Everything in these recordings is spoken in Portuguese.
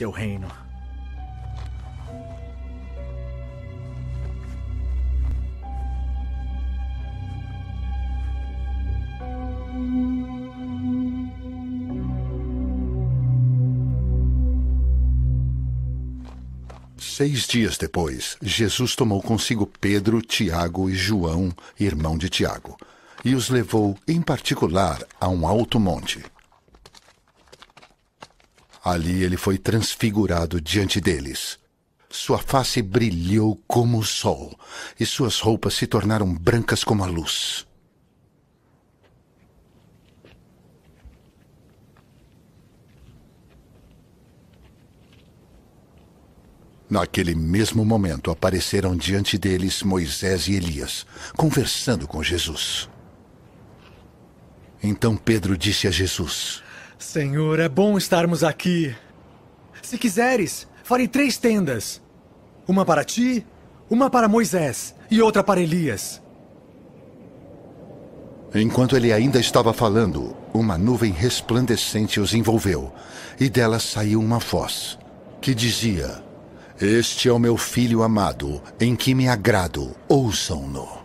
teu reino. Seis dias depois, Jesus tomou consigo Pedro, Tiago e João, irmão de Tiago, e os levou, em particular, a um alto monte. Ali ele foi transfigurado diante deles. Sua face brilhou como o sol, e suas roupas se tornaram brancas como a luz. Naquele mesmo momento apareceram diante deles Moisés e Elias, conversando com Jesus. Então Pedro disse a Jesus: Senhor, é bom estarmos aqui. Se quiseres, farei 3 tendas. Uma para ti, uma para Moisés e outra para Elias. Enquanto ele ainda estava falando, uma nuvem resplandecente os envolveu, e dela saiu uma voz, que dizia: Este é o meu filho amado, em que me agrado, ouçam-no.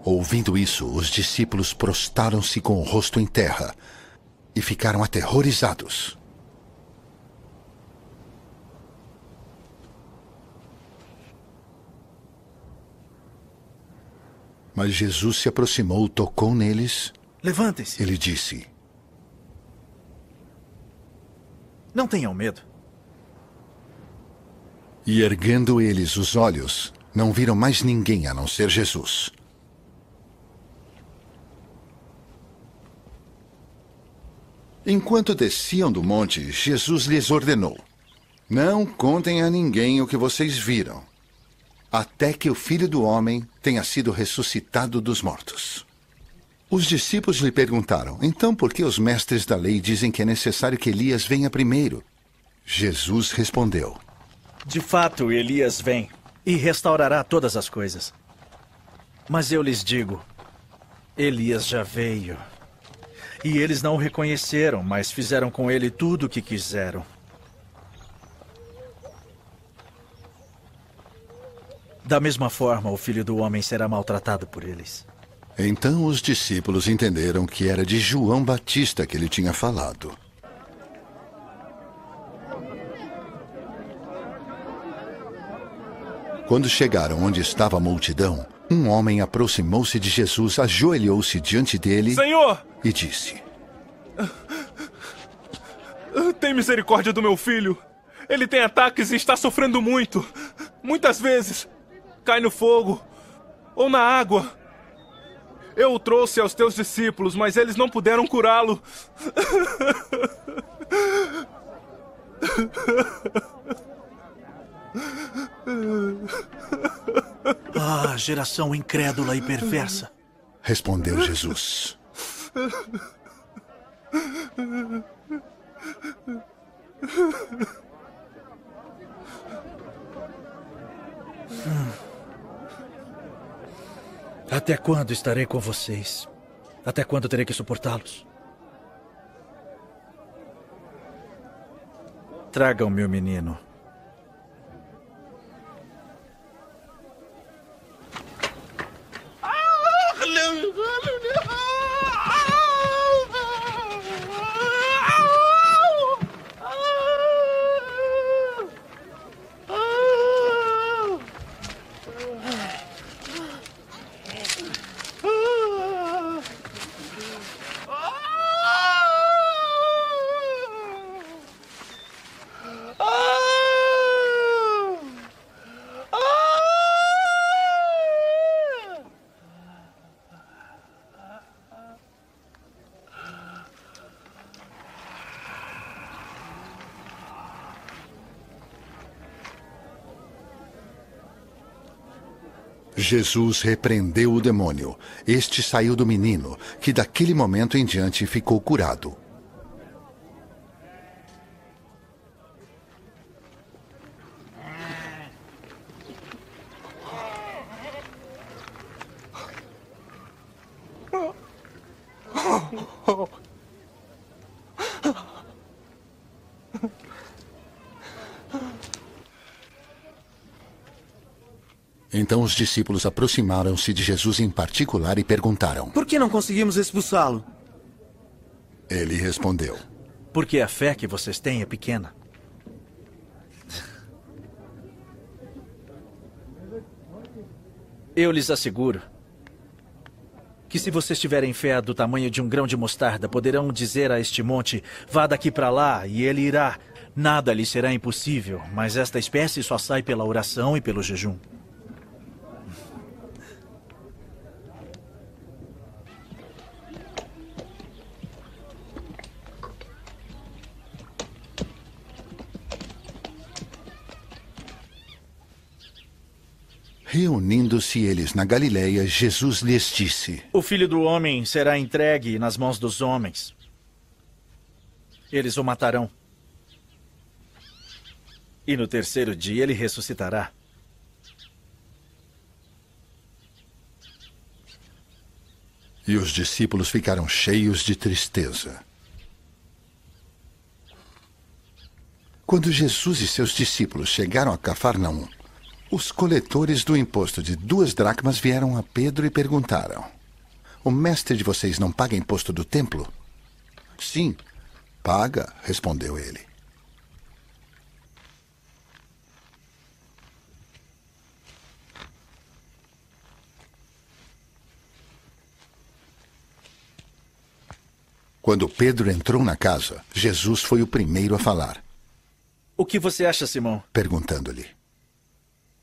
Ouvindo isso, os discípulos prostaram-se com o rosto em terra e ficaram aterrorizados. Mas Jesus se aproximou, tocou neles. Levantem-se. Ele disse: Não tenham medo. E erguendo eles os olhos, não viram mais ninguém a não ser Jesus. Enquanto desciam do monte, Jesus lhes ordenou: Não contem a ninguém o que vocês viram, até que o Filho do Homem tenha sido ressuscitado dos mortos. Os discípulos lhe perguntaram: Então por que os mestres da lei dizem que é necessário que Elias venha primeiro? Jesus respondeu: De fato, Elias vem e restaurará todas as coisas. Mas eu lhes digo, Elias já veio. E eles não o reconheceram, mas fizeram com ele tudo o que quiseram. Da mesma forma, o Filho do Homem será maltratado por eles. Então os discípulos entenderam que era de João Batista que ele tinha falado. Quando chegaram onde estava a multidão, um homem aproximou-se de Jesus, ajoelhou-se diante dele, Senhor! E disse: Tem misericórdia do meu filho. Ele tem ataques e está sofrendo muito. Muitas vezes. Cai no fogo ou na água. Eu o trouxe aos teus discípulos, mas eles não puderam curá-lo. Ah, geração incrédula e perversa. Respondeu Jesus: Até quando estarei com vocês? Até quando terei que suportá-los? Tragam-me o menino. Jesus repreendeu o demônio. Este saiu do menino, que daquele momento em diante ficou curado. Então os discípulos aproximaram-se de Jesus em particular e perguntaram: Por que não conseguimos expulsá-lo? Ele respondeu: Porque a fé que vocês têm é pequena. Eu lhes asseguro que se vocês tiverem fé do tamanho de um grão de mostarda, poderão dizer a este monte, vá daqui para lá, e ele irá. Nada lhe será impossível, mas esta espécie só sai pela oração e pelo jejum. Reunindo-se eles na Galileia, Jesus lhes disse: O Filho do Homem será entregue nas mãos dos homens. Eles o matarão. E no terceiro dia ele ressuscitará. E os discípulos ficaram cheios de tristeza. Quando Jesus e seus discípulos chegaram a Cafarnaum, os coletores do imposto de 2 dracmas vieram a Pedro e perguntaram: O mestre de vocês não paga imposto do templo? Sim, paga, respondeu ele. Quando Pedro entrou na casa, Jesus foi o primeiro a falar. O que você acha, Simão? Perguntando-lhe: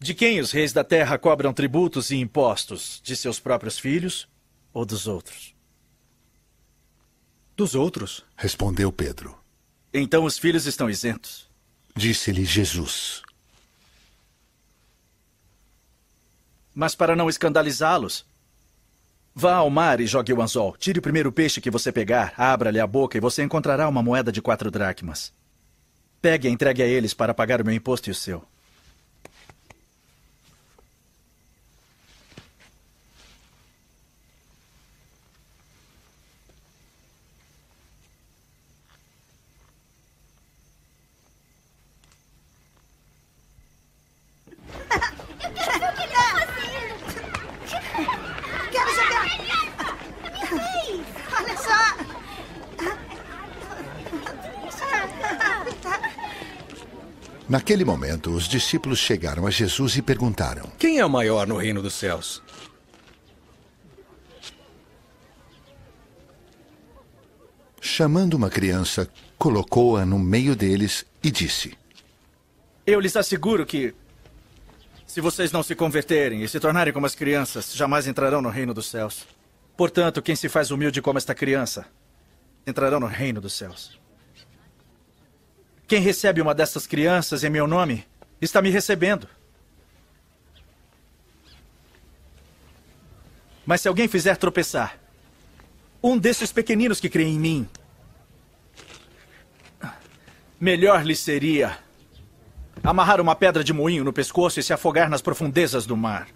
De quem os reis da terra cobram tributos e impostos? De seus próprios filhos ou dos outros? Dos outros? Respondeu Pedro. Então os filhos estão isentos. Disse-lhe Jesus: Mas para não escandalizá-los, vá ao mar e jogue o anzol. Tire o primeiro peixe que você pegar, abra-lhe a boca e você encontrará uma moeda de 4 dracmas. Pegue e entregue a eles para pagar o meu imposto e o seu. Quero jogar! Olha só! Naquele momento, os discípulos chegaram a Jesus e perguntaram: Quem é o maior no reino dos céus? Chamando uma criança, colocou-a no meio deles e disse: Eu lhes asseguro que, se vocês não se converterem e se tornarem como as crianças, jamais entrarão no reino dos céus. Portanto, quem se faz humilde como esta criança, entrarão no reino dos céus. Quem recebe uma dessas crianças em meu nome, está me recebendo. Mas se alguém fizer tropeçar um desses pequeninos que creem em mim, melhor lhe seria amarrar uma pedra de moinho no pescoço e se afogar nas profundezas do mar.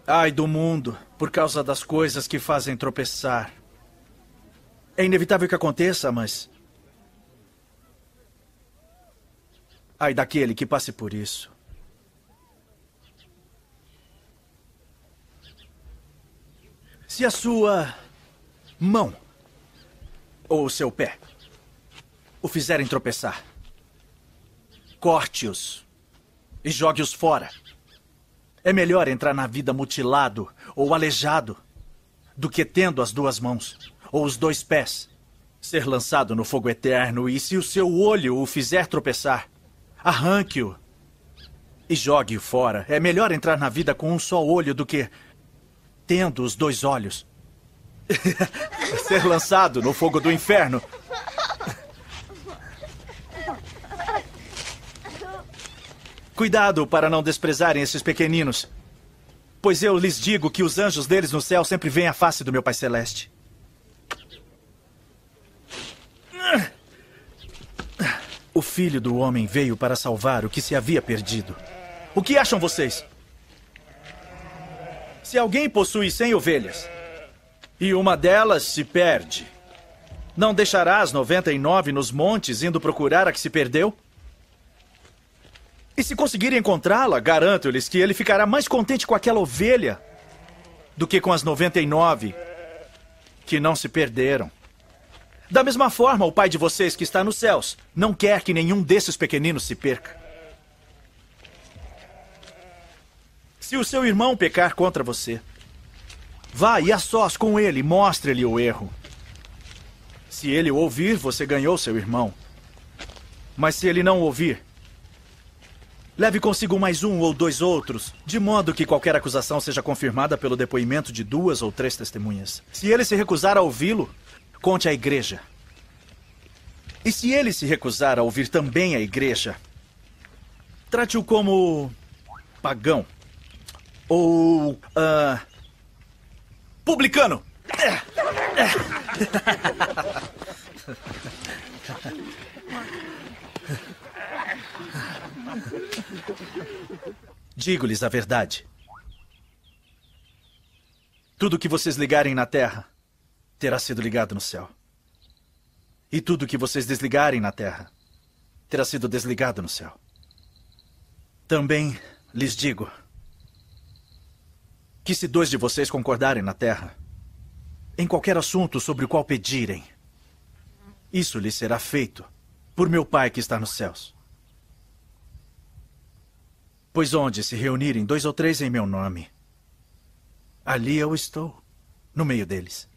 Ai do mundo, por causa das coisas que fazem tropeçar. É inevitável que aconteça, mas ai daquele que passe por isso. Se a sua mão ou o seu pé o fizerem tropeçar, corte-os e jogue-os fora. É melhor entrar na vida mutilado ou aleijado do que tendo as 2 mãos ou os 2 pés, ser lançado no fogo eterno. E se o seu olho o fizer tropeçar, arranque-o e jogue-o fora. É melhor entrar na vida com um só olho do que tendo os 2 olhos. Ser lançado no fogo do inferno. Cuidado para não desprezarem esses pequeninos, pois eu lhes digo que os anjos deles no céu sempre veem a face do meu Pai Celeste. O Filho do Homem veio para salvar o que se havia perdido. O que acham vocês? Se Se alguém possui 100 ovelhas e uma delas se perde, não deixará as 99 nos montes indo procurar a que se perdeu? E se conseguir encontrá-la, garanto-lhes que ele ficará mais contente com aquela ovelha do que com as 99 que não se perderam. Da mesma forma, o Pai de vocês que está nos céus não quer que nenhum desses pequeninos se perca. Se o seu irmão pecar contra você, vá e a sós com ele, mostre-lhe o erro. Se ele o ouvir, você ganhou seu irmão. Mas se ele não ouvir, leve consigo mais 1 ou 2 outros, de modo que qualquer acusação seja confirmada pelo depoimento de 2 ou 3 testemunhas. Se ele se recusar a ouvi-lo, conte à igreja. E se ele se recusar a ouvir também a igreja, trate-o como pagão ou publicano. Digo-lhes a verdade. Tudo que vocês ligarem na terra terá sido ligado no céu. E tudo que vocês desligarem na terra terá sido desligado no céu. Também lhes digo que se 2 de vocês concordarem na terra, em qualquer assunto sobre o qual pedirem, isso lhes será feito por meu Pai que está nos céus. Pois onde se reunirem 2 ou 3 em meu nome, ali eu estou, no meio deles.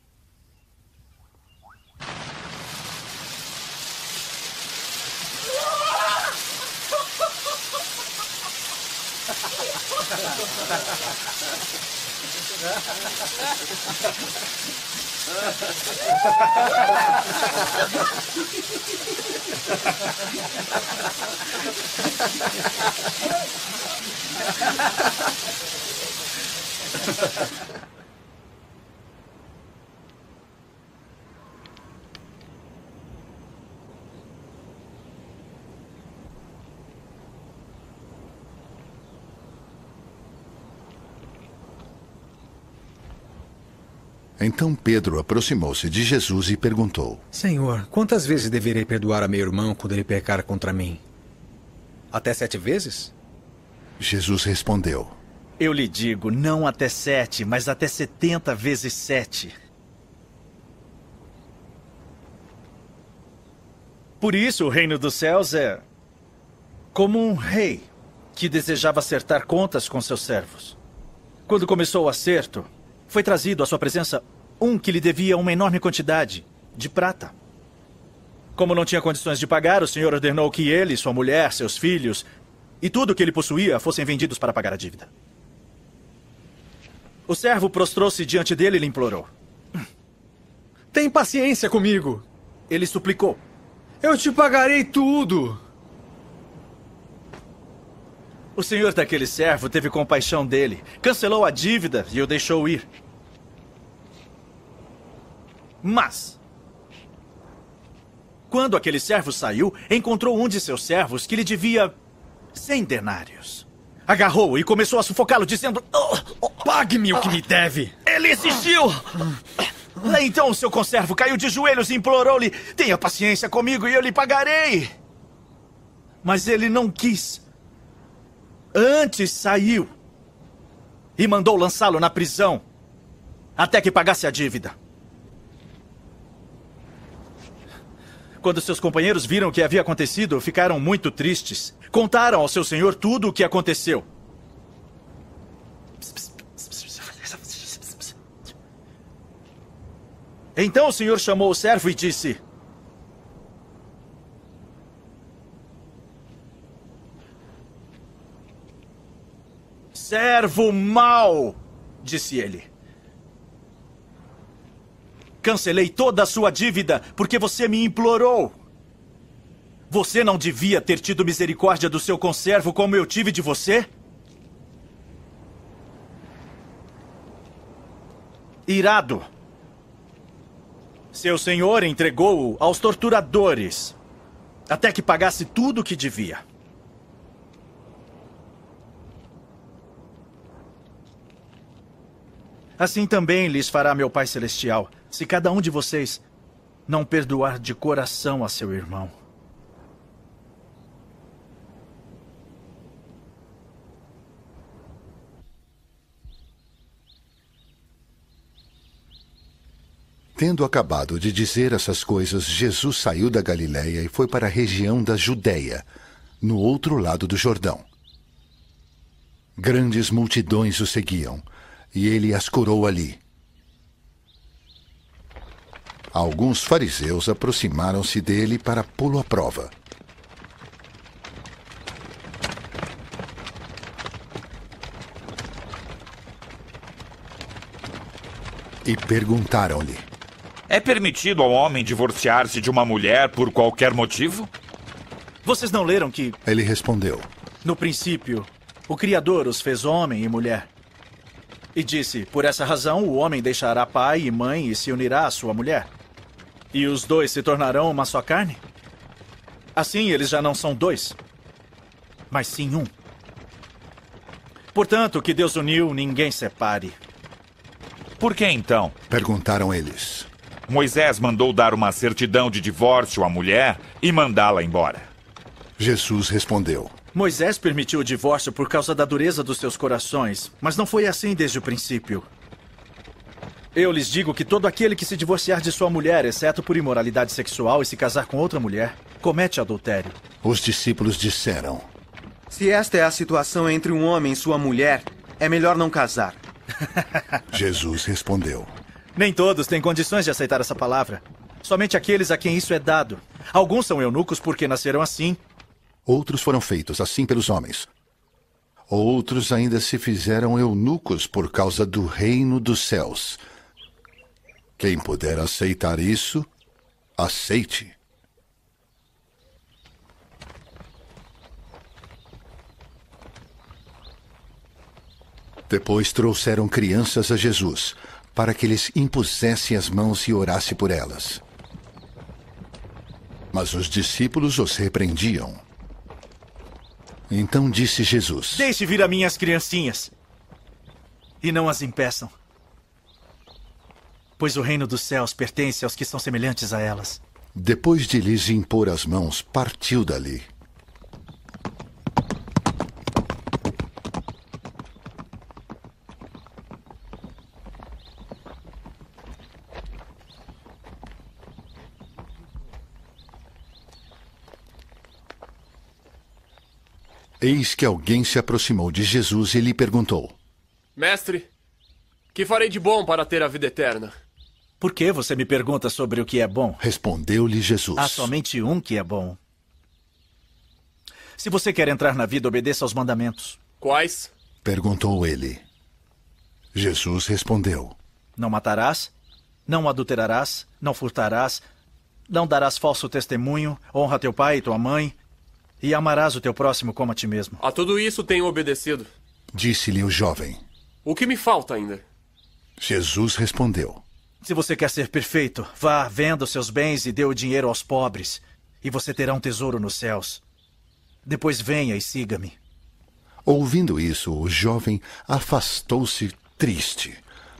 Então Pedro aproximou-se de Jesus e perguntou: Senhor, quantas vezes deverei perdoar a meu irmão quando ele pecar contra mim? Até 7 vezes? Jesus respondeu: Eu lhe digo, não até 7, mas até 70 vezes 7. Por isso, o reino dos céus é como um rei que desejava acertar contas com seus servos. Quando começou o acerto, foi trazido à sua presença um que lhe devia uma enorme quantidade de prata. Como não tinha condições de pagar, o senhor ordenou que ele, sua mulher, seus filhos e tudo o que ele possuía fossem vendidos para pagar a dívida. O servo prostrou-se diante dele e lhe implorou: Tem paciência comigo. Ele suplicou: Eu te pagarei tudo. O senhor daquele servo teve compaixão dele, cancelou a dívida e o deixou ir. Mas, quando aquele servo saiu, encontrou um de seus servos que lhe devia 100 denários. Agarrou-o e começou a sufocá-lo, dizendo: Pague-me o que me deve. Ele insistiu! Então o seu conservo caiu de joelhos e implorou-lhe: Tenha paciência comigo e eu lhe pagarei. Mas ele não quis. Antes saiu e mandou lançá-lo na prisão até que pagasse a dívida. Quando seus companheiros viram o que havia acontecido, ficaram muito tristes. Contaram ao seu senhor tudo o que aconteceu. Então o senhor chamou o servo e disse: Servo mau, disse ele. Cancelei toda a sua dívida porque você me implorou. Você não devia ter tido misericórdia do seu conservo como eu tive de você? Irado, seu senhor entregou-o aos torturadores até que pagasse tudo o que devia. assim também lhes fará meu Pai Celestial, se cada um de vocês não perdoar de coração a seu irmão. Tendo acabado de dizer essas coisas, Jesus saiu da Galiléia e foi para a região da Judéia, no outro lado do Jordão. Grandes multidões o seguiam, e ele as curou ali. Alguns fariseus aproximaram-se dele para pô-lo à prova. E perguntaram-lhe: É permitido ao homem divorciar-se de uma mulher por qualquer motivo? Vocês não leram que, Ele respondeu: no princípio, o Criador os fez homem e mulher? E disse, por essa razão o homem deixará pai e mãe e se unirá à sua mulher. E os dois se tornarão uma só carne? Assim eles já não são dois, mas sim um. Portanto, o que Deus uniu, ninguém separe. Por que então? Perguntaram eles. Moisés mandou dar uma certidão de divórcio à mulher e mandá-la embora. Jesus respondeu: Moisés permitiu o divórcio por causa da dureza dos seus corações, mas não foi assim desde o princípio. Eu lhes digo que todo aquele que se divorciar de sua mulher, exceto por imoralidade sexual, e se casar com outra mulher, comete adultério. Os discípulos disseram: Se esta é a situação entre um homem e sua mulher, é melhor não casar. Jesus respondeu: Nem todos têm condições de aceitar essa palavra. Somente aqueles a quem isso é dado. Alguns são eunucos porque nasceram assim. Outros foram feitos assim pelos homens. Outros ainda se fizeram eunucos por causa do reino dos céus. Quem puder aceitar isso, aceite. Depois trouxeram crianças a Jesus, para que lhes impusesse as mãos e orasse por elas. Mas os discípulos os repreendiam. Então disse Jesus: Deixe vir a minhas criancinhas e não as impeçam, pois o reino dos céus pertence aos que são semelhantes a elas. Depois de lhes impor as mãos, partiu dali. Eis que alguém se aproximou de Jesus e lhe perguntou: Mestre, que farei de bom para ter a vida eterna? Por que você me pergunta sobre o que é bom? Respondeu-lhe Jesus: Há somente um que é bom. Se você quer entrar na vida, obedeça aos mandamentos. Quais? Perguntou ele. Jesus respondeu: Não matarás, não adulterarás, não furtarás, não darás falso testemunho, honra teu pai e tua mãe, e amarás o teu próximo como a ti mesmo. A tudo isso tenho obedecido. Disse-lhe o jovem. O que me falta ainda? Jesus respondeu: Se você quer ser perfeito, vá, venda os seus bens e dê o dinheiro aos pobres, e você terá um tesouro nos céus. Depois venha e siga-me. Ouvindo isso, o jovem afastou-se triste,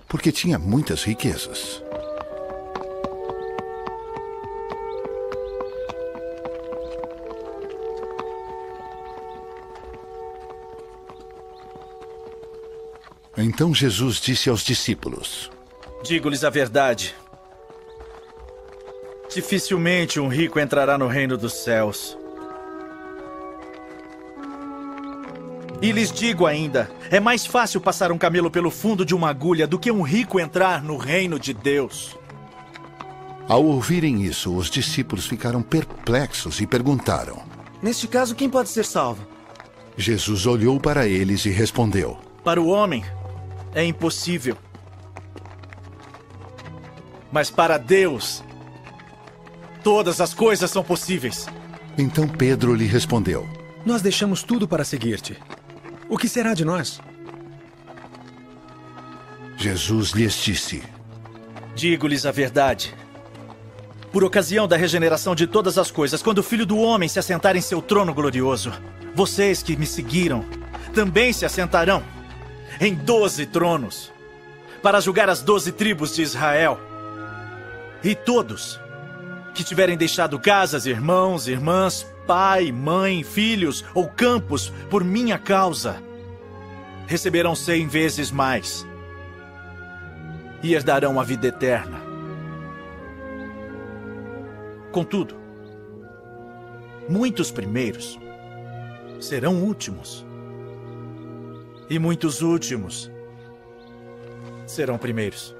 porque tinha muitas riquezas. Então Jesus disse aos discípulos: Digo-lhes a verdade. Dificilmente um rico entrará no reino dos céus. E lhes digo ainda, é mais fácil passar um camelo pelo fundo de uma agulha do que um rico entrar no reino de Deus. Ao ouvirem isso, os discípulos ficaram perplexos e perguntaram: Neste caso, quem pode ser salvo? Jesus olhou para eles e respondeu: Para o homem, é impossível. Mas para Deus, todas as coisas são possíveis. Então Pedro lhe respondeu: Nós deixamos tudo para seguir-te. O que será de nós? Jesus lhes disse: Digo-lhes a verdade. Por ocasião da regeneração de todas as coisas, quando o Filho do Homem se assentar em seu trono glorioso, vocês que me seguiram também se assentarão em 12 tronos, para julgar as 12 tribos de Israel. E todos que tiverem deixado casas, irmãos, irmãs, pai, mãe, filhos ou campos por minha causa, receberão 100 vezes mais e herdarão a vida eterna. Contudo, muitos primeiros serão últimos, e muitos últimos serão primeiros.